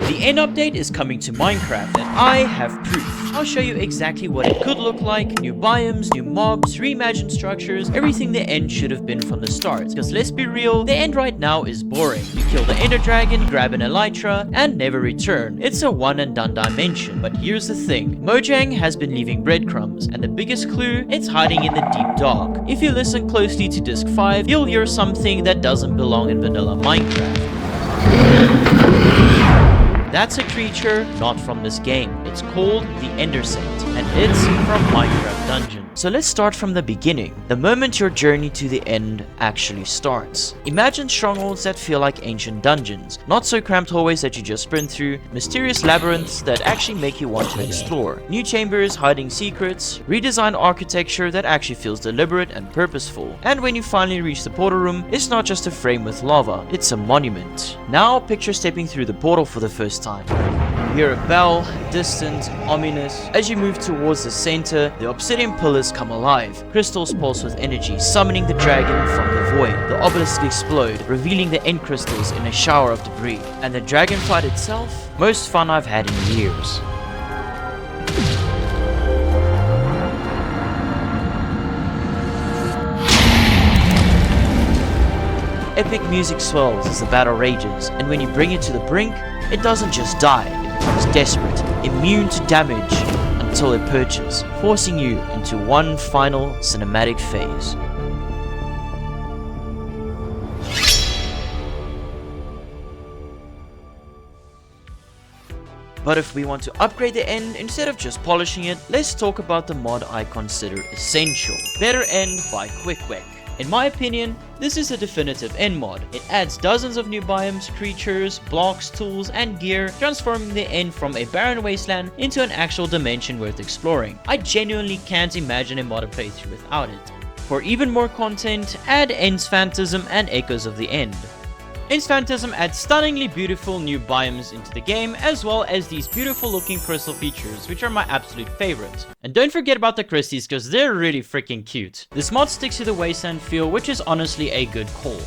The end update is coming to Minecraft, and I have proof. I'll show you exactly what it could look like, new biomes, new mobs, reimagined structures, everything the end should have been from the start. Because let's be real, the end right now is boring. You kill the ender dragon, grab an elytra, and never return. It's a one and done dimension. But here's the thing, Mojang has been leaving breadcrumbs, and the biggest clue, it's hiding in the deep dark. If you listen closely to disc 5, you'll hear something that doesn't belong in vanilla Minecraft. That's a creature not from this game. It's called the Ender Scent, and it's from Minecraft Dungeon. So let's start from the beginning, the moment your journey to the end actually starts. Imagine strongholds that feel like ancient dungeons, not so cramped hallways that you just sprint through, mysterious labyrinths that actually make you want to explore, new chambers hiding secrets, redesigned architecture that actually feels deliberate and purposeful. And when you finally reach the portal room, it's not just a frame with lava, it's a monument. Now picture stepping through the portal for the first time. You hear a bell, distant, ominous. As you move towards the center, the obsidian pillars come alive. Crystals pulse with energy, summoning the dragon from the void. The obelisks explode, revealing the end crystals in a shower of debris. And the dragon fight itself? Most fun I've had in years. Epic music swells as the battle rages, and when you bring it to the brink, it doesn't just die, it becomes desperate, immune to damage, until it purges, forcing you into one final cinematic phase. But if we want to upgrade the end, instead of just polishing it, let's talk about the mod I consider essential. Better End by Quick. In my opinion, this is a definitive end mod. It adds dozens of new biomes, creatures, blocks, tools, and gear, transforming the end from a barren wasteland into an actual dimension worth exploring. I genuinely can't imagine a modded playthrough without it. For even more content, add End's Phantasm and Echoes of the End. End's Phantasm adds stunningly beautiful new biomes into the game, as well as these beautiful looking crystal features, which are my absolute favorite. And don't forget about the crysties, because they're really freaking cute. This mod sticks to the wasteland feel, which is honestly a good call.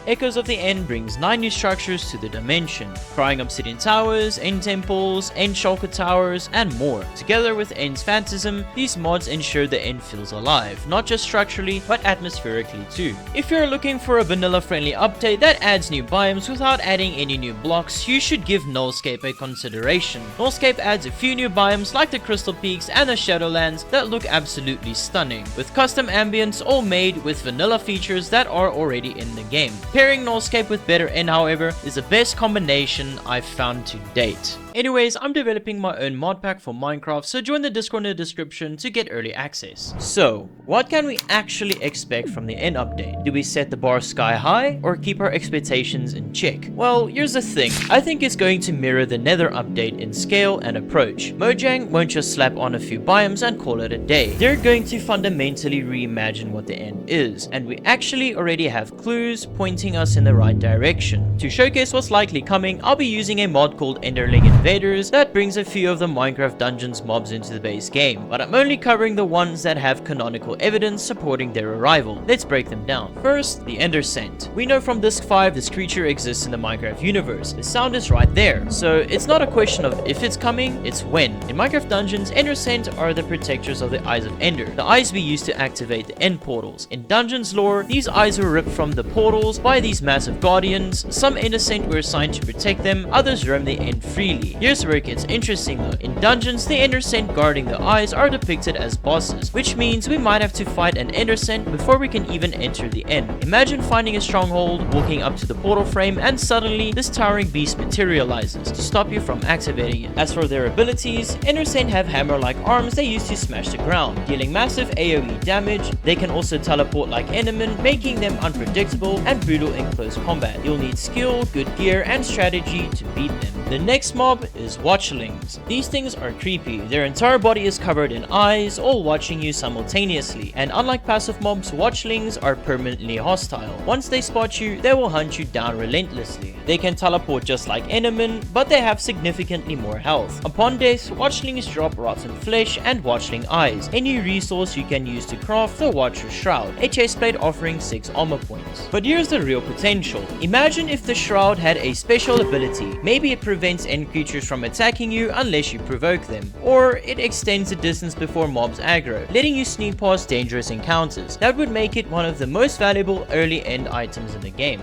Echoes of the End brings 9 new structures to the dimension, crying obsidian towers, end temples, end shulker towers, and more. Together with End's Phantasm, these mods ensure the end feels alive, not just structurally, but atmospherically too. If you're looking for a vanilla-friendly update that adds new biomes without adding any new blocks, you should give Nullscape a consideration. Nullscape adds a few new biomes like the Crystal Peaks and the Shadowlands that look absolutely stunning, with custom ambience all made with vanilla features that are already in the game. Pairing Nullscape with Better End, however, is the best combination I've found to date. Anyways, I'm developing my own mod pack for Minecraft, so join the Discord in the description to get early access. So, what can we actually expect from the end update? Do we set the bar sky high, or keep our expectations in check? Well, here's the thing, I think it's going to mirror the Nether update in scale and approach. Mojang won't just slap on a few biomes and call it a day. They're going to fundamentally reimagine what the end is, and we actually already have clues pointing us in the right direction. To showcase what's likely coming, I'll be using a mod called Enderling Invaders that brings a few of the Minecraft Dungeons mobs into the base game, but I'm only covering the ones that have canonical evidence supporting their arrival. Let's break them down. First, the Ender Scent. We know from disc 5 this creature exists in the Minecraft universe. The sound is right there, so it's not a question of if it's coming, it's when. In Minecraft Dungeons, Ender Scent are the protectors of the Eyes of Ender, the eyes we use to activate the end portals. In Dungeons lore, these eyes were ripped from the portals by these massive guardians. Some Ender Scent were assigned to protect them, others roam the end freely. Here's where it gets interesting though. In Dungeons, the Ender Scent guarding the eyes are depicted as bosses, which means we might have to fight an Ender Scent before we can even enter the end. Imagine finding a stronghold, walking up to the portal frame, and suddenly this towering beast materializes to stop you from activating it. As for their abilities, Ender Scent have hammer-like arms they use to smash the ground, dealing massive AoE damage. They can also teleport like Endermen, making them unpredictable and brutal in close combat. You'll need skill, good gear, and strategy to beat them. The next mob is Watchlings. These things are creepy. Their entire body is covered in eyes, all watching you simultaneously. And unlike passive mobs, Watchlings are permanently hostile. Once they spot you, they will hunt you down relentlessly. They can teleport just like Endermen, but they have significantly more health. Upon death, Watchlings drop rotten flesh and Watchling eyes, a new resource you can use to craft the Watcher's Shroud, a chestplate offering 6 armor points. But here's the real potential. Imagine if the Shroud had a special ability. Maybe it prevents end creatures from attacking you unless you provoke them, or it extends the distance before mobs aggro, letting you sneak past dangerous encounters. That would make it one of the most valuable early end items in the game.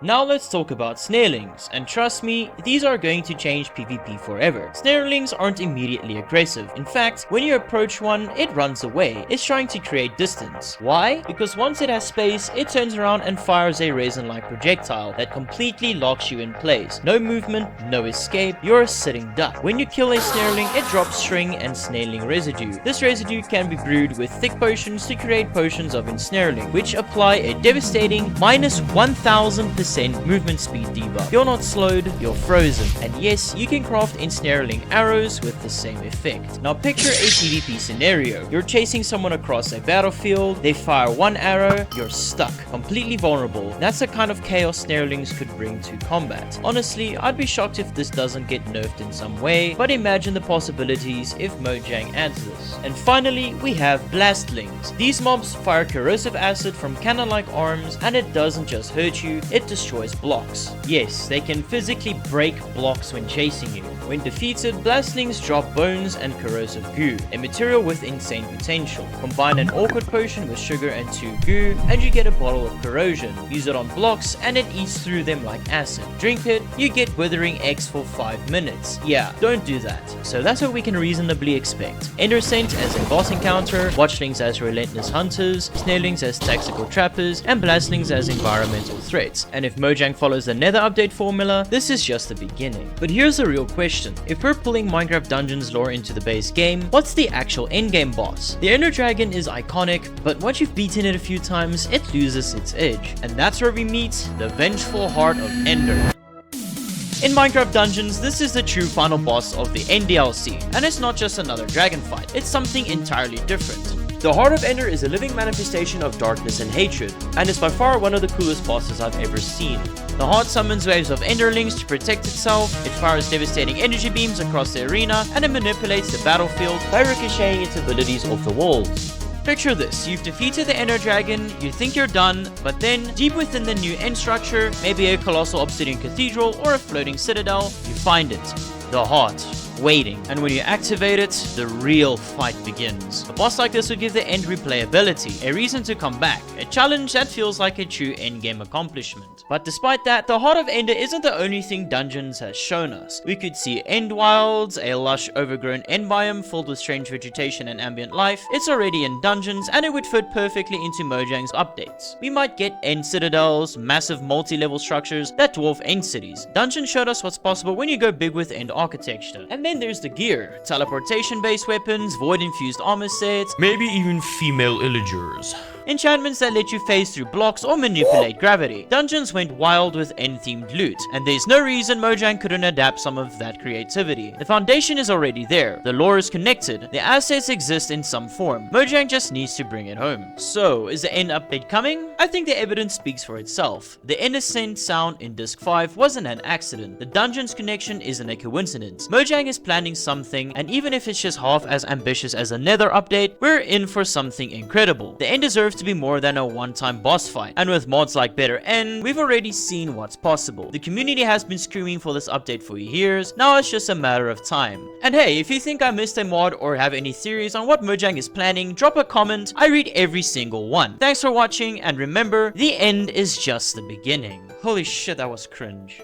Now let's talk about snarlings, and trust me, these are going to change PvP forever. Snarlings aren't immediately aggressive. In fact, when you approach one, it runs away. It's trying to create distance. Why? Because once it has space, it turns around and fires a resin-like projectile that completely locks you in place. No movement, no escape, you're a sitting duck. When you kill a snarling, it drops string and snarling residue. This residue can be brewed with thick potions to create potions of ensnarling, which apply a devastating minus 1000% movement speed debuff. You're not slowed, you're frozen. And yes, you can craft ensnarling arrows with the same effect. Now picture a PvP scenario. You're chasing someone across a battlefield, they fire one arrow, you're stuck, completely vulnerable. That's the kind of chaos snarlings could bring to combat. Honestly, I'd be shocked if this doesn't get nerfed in some way, but imagine the possibilities if Mojang adds this. And finally, we have blastlings. These mobs fire corrosive acid from cannon-like arms, and it doesn't just hurt you, it destroys blocks. Yes, they can physically break blocks when chasing you. When defeated, blastlings drop bones and corrosive goo, a material with insane potential. Combine an awkward potion with sugar and 2 goo, and you get a bottle of corrosion. Use it on blocks, and it eats through them like acid. Drink it, you get Withering X for 5 minutes. Yeah, don't do that. So that's what we can reasonably expect. Ender Scent as a boss encounter, Watchlings as relentless hunters, Snarlings as tactical trappers, and Blastlings as environmental threats. And if Mojang follows the Nether update formula, this is just the beginning. But here's the real question. If we're pulling Minecraft Dungeons lore into the base game, what's the actual endgame boss? The Ender Dragon is iconic, but once you've beaten it a few times, it loses its edge. And that's where we meet the vengeful heart of Ender. In Minecraft Dungeons, this is the true final boss of the End DLC, and it's not just another dragon fight, it's something entirely different. The Heart of Ender is a living manifestation of darkness and hatred, and is by far one of the coolest bosses I've ever seen. The heart summons waves of enderlings to protect itself, it fires devastating energy beams across the arena, and it manipulates the battlefield by ricocheting its abilities off the walls. Picture this, you've defeated the Ender Dragon, you think you're done, but then, deep within the new end structure, maybe a colossal obsidian cathedral or a floating citadel, you find it. The heart. Waiting, and when you activate it, the real fight begins. A boss like this would give the end replayability, a reason to come back, a challenge that feels like a true endgame accomplishment. But despite that, the Heart of Ender isn't the only thing Dungeons has shown us. We could see End Wilds, a lush overgrown end biome filled with strange vegetation and ambient life. It's already in Dungeons, and it would fit perfectly into Mojang's updates. We might get end citadels, massive multi-level structures that dwarf end cities. Dungeons showed us what's possible when you go big with end architecture. And then there's the gear, teleportation-based weapons, void-infused armor sets, maybe even female illagers. enchantments that let you phase through blocks or manipulate gravity. Dungeons went wild with end-themed loot, and there's no reason Mojang couldn't adapt some of that creativity. The foundation is already there, the lore is connected, the assets exist in some form. Mojang just needs to bring it home. So, is the end update coming? I think the evidence speaks for itself. The innocent sound in Disc 5 wasn't an accident. The Dungeons connection isn't a coincidence. Mojang is planning something, and even if it's just half as ambitious as a Nether update, we're in for something incredible. The end deserves to be more than a one-time boss fight, and with mods like Better End, we've already seen what's possible. The community has been screaming for this update for years, now it's just a matter of time. And hey, if you think I missed a mod or have any theories on what Mojang is planning, drop a comment. I read every single one. Thanks for watching, and remember, the end is just the beginning. Holy shit, that was cringe.